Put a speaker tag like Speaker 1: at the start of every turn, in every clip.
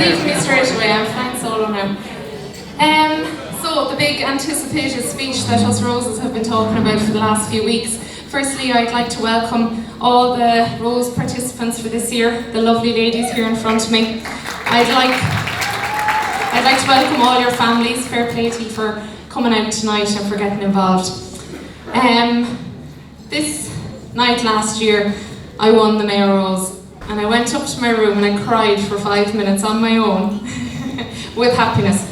Speaker 1: leaving me straight away. I'm flying solo now. So the big anticipated speech that us Roses have been talking about for the last few weeks. Firstly, I'd like to welcome all the Rose participants for this year, the lovely ladies here in front of me. I'd like to welcome all your families. Fair play to you for coming out tonight and for getting involved. This night last year, I won the Mayo Rose, and I went up to my room and I cried for 5 minutes on my own with happiness.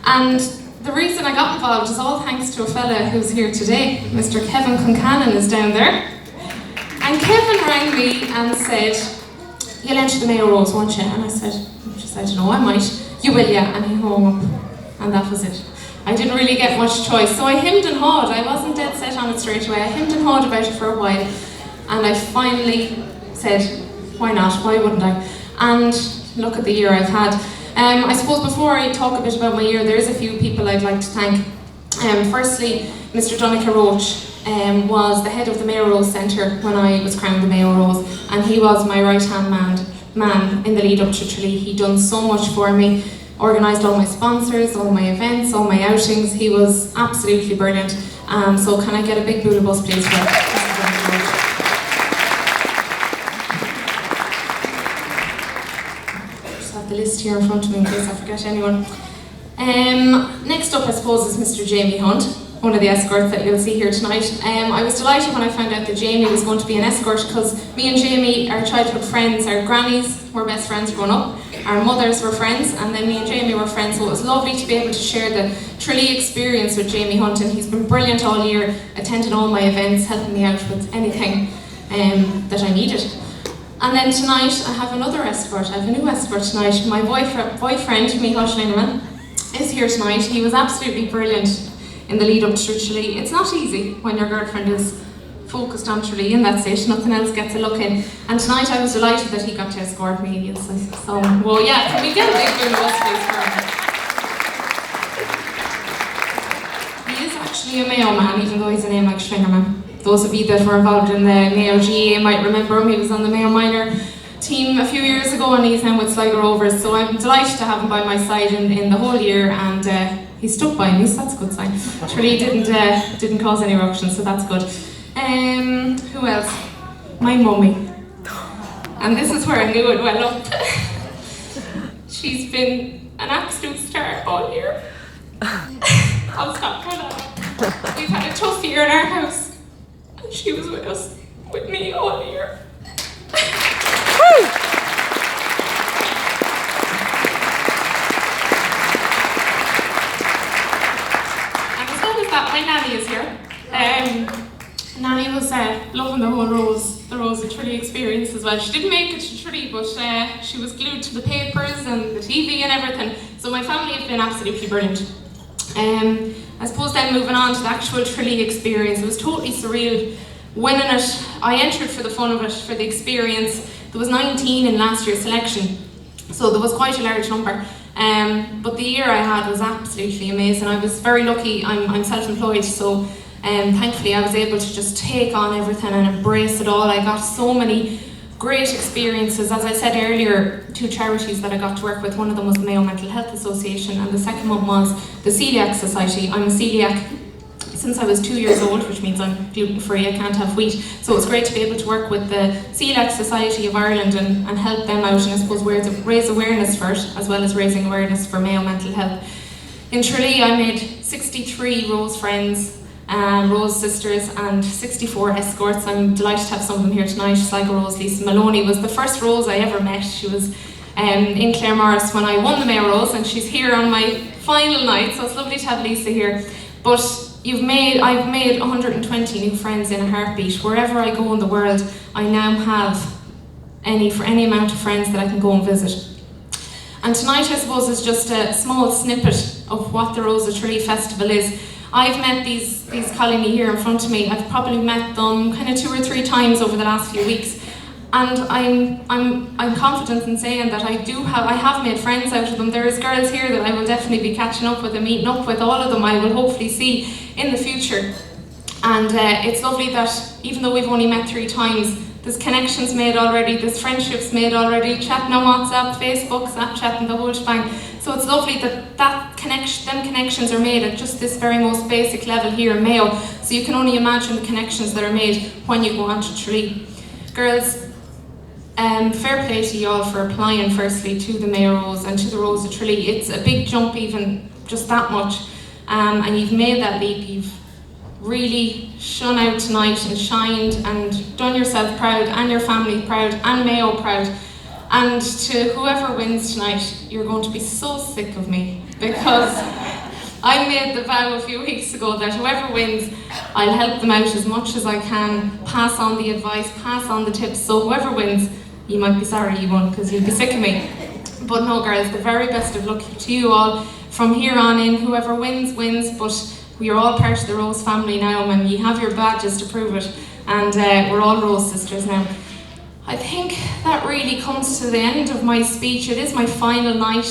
Speaker 1: And the reason I got involved is all thanks to a fella who's here today. Mr. Kevin Concannon is down there. And Kevin rang me and said, "You'll enter the Mayo Rose, won't you?" And I said, "I don't know, I might." "You will, yeah." And he hung up. And that was it. I didn't really get much choice. So I hemmed and hawed. I wasn't dead set on it straight away. I hemmed and hawed about it for a while. And I finally said, why not? Why wouldn't I? And look at the year I've had. I suppose before I talk a bit about my year, there's a few people I'd like to thank. Firstly, Mr. Donica Roach was the head of the Mayo Rose Centre when I was crowned the Mayo Rose, and he was my right-hand man in the lead up to Tralee. He done so much for me, organised all my sponsors, all my events, all my outings. He was absolutely brilliant. So can I get a big boola bus please for Mr. Donica Roach? The list here in front of me in case I forget anyone. Next up I suppose is Mr. Jamie Hunt, one of the escorts that you'll see here tonight. I was delighted when I found out that Jamie was going to be an escort, because me and Jamie are childhood friends. Our grannies were best friends growing up, our mothers were friends, and then me and Jamie were friends, so it was lovely to be able to share the Tralee experience with Jamie Hunt, and he's been brilliant all year, attending all my events, helping me out with anything that I needed. And then tonight I have another escort. I have a new escort tonight. My boyfriend, Michael Schlingerman, is here tonight. He was absolutely brilliant in the lead up to Tralee. It's not easy when your girlfriend is focused on Tralee and that's it, nothing else gets a look in. And tonight I was delighted that he got to escort me. So, well, yeah, can we get a big boola bus please for him? He is actually a Mayo man, even though he's a name like Schlingerman. Those of you that were involved in the Mayo GA might remember him. He was on the Mayo minor team a few years ago, and he's now with Sligo Rovers, so I'm delighted to have him by my side in the whole year, and he stuck by me, so that's a good sign. Tralee didn't cause any ruction, so that's good. Who else? My mummy. And this is where I knew it well up. She's been an absolute star all year. I'll stop for that. We've had a tough year in our house. She was with us, with me all year. And as well as that, my nanny is here. Nanny was loving the whole the Rose and Tralee experience as well. She didn't make it to Tralee, but she was glued to the papers and the TV and everything. So my family have been absolutely brilliant. I suppose then moving on to the actual Tralee experience, it was totally surreal winning it. I entered for the fun of it, for the experience. There was 19 in last year's selection, so there was quite a large number. But the year I had was absolutely amazing. I was very lucky. I'm self-employed, so thankfully I was able to just take on everything and embrace it all. I got so many great experiences. As I said earlier, 2 charities that I got to work with. One of them was the Mayo Mental Health Association, and the second one was the Celiac Society. I'm a celiac since I was 2 years old, which means I'm gluten-free, I can't have wheat. So it's great to be able to work with the Celiac Society of Ireland and help them out, and I suppose raise awareness for it, as well as raising awareness for Mayo mental health. In Tralee I made 63 Rose friends, Rose sisters, and 64 escorts. I'm delighted to have some of them here tonight. Sligo Rose, Lisa Maloney was the first Rose I ever met. She was in Claremorris when I won the Mayo Rose, and she's here on my final night, so it's lovely to have Lisa here. But I've made 120 new friends in a heartbeat. Wherever I go in the world, I now have any amount of friends that I can go and visit. And tonight, I suppose, is just a small snippet of what the Rose of Tralee Festival is. I've met these colony here in front of me. I've probably met them kind of 2 or 3 times over the last few weeks. And I'm confident in saying that I have made friends out of them. There's girls here that I will definitely be catching up with and meeting up with. All of them I will hopefully see in the future. And it's lovely that even though we've only met 3 times, There's connections made already, there's friendships made already, chatting on WhatsApp, Facebook, Snapchat and the whole shebang. So it's lovely that them connections are made at just this very most basic level here in Mayo. So you can only imagine the connections that are made when you go on to Tralee. Girls, fair play to you all for applying firstly to the Mayo Rose and to the Rose of Tralee. It's a big jump, even just that much, and you've made that leap. You've really shone out tonight and shined and done yourself proud and your family proud and Mayo proud. And to whoever wins tonight, you're going to be so sick of me, because I made the vow a few weeks ago that whoever wins, I'll help them out as much as I can, pass on the advice, pass on the tips. So whoever wins, you might be sorry you won, because you'll be sick of me. But no, girls, the very best of luck to you all. From here on in, whoever wins, wins, but we're all part of the Rose family now, and you have your badges to prove it, and we're all Rose sisters now. I think that really comes to the end of my speech. It is my final night.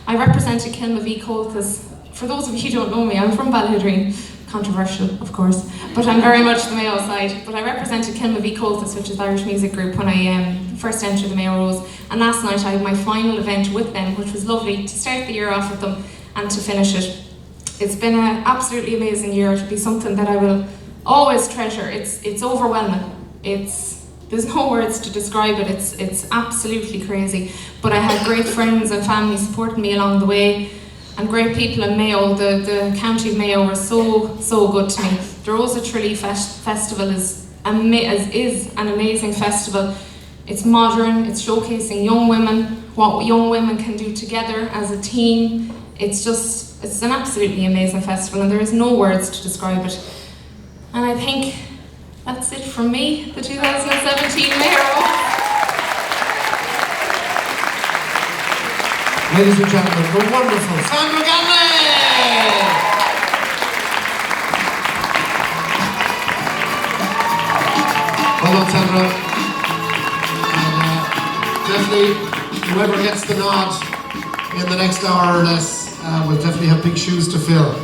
Speaker 1: I represented Kilmavie Colchis. For those of you who don't know me, I'm from Ballyhadreen. Controversial, of course, but I'm very much the Mayo side. But I represented Kilmavie Colchis, which is the Irish music group, when I first entered the Mayo Rose. And last night I had my final event with them, which was lovely to start the year off with them and to finish it. It's been an absolutely amazing year. It'll be something that I will always treasure. It's overwhelming. There's no words to describe it. It's absolutely crazy. But I had great friends and family supporting me along the way, and great people in Mayo. The county of Mayo were so good to me. The Rose of Tralee Festival is an amazing festival. It's modern. It's showcasing young women, what young women can do together as a team. It's an absolutely amazing festival, and there is no words to describe it. And I think that's it from me, the 2017 Mayo Rose.
Speaker 2: Ladies and gentlemen, the wonderful Sandra Ganley! Well done, Sandra. And definitely, whoever gets the nod in the next hour or less will definitely have big shoes to fill.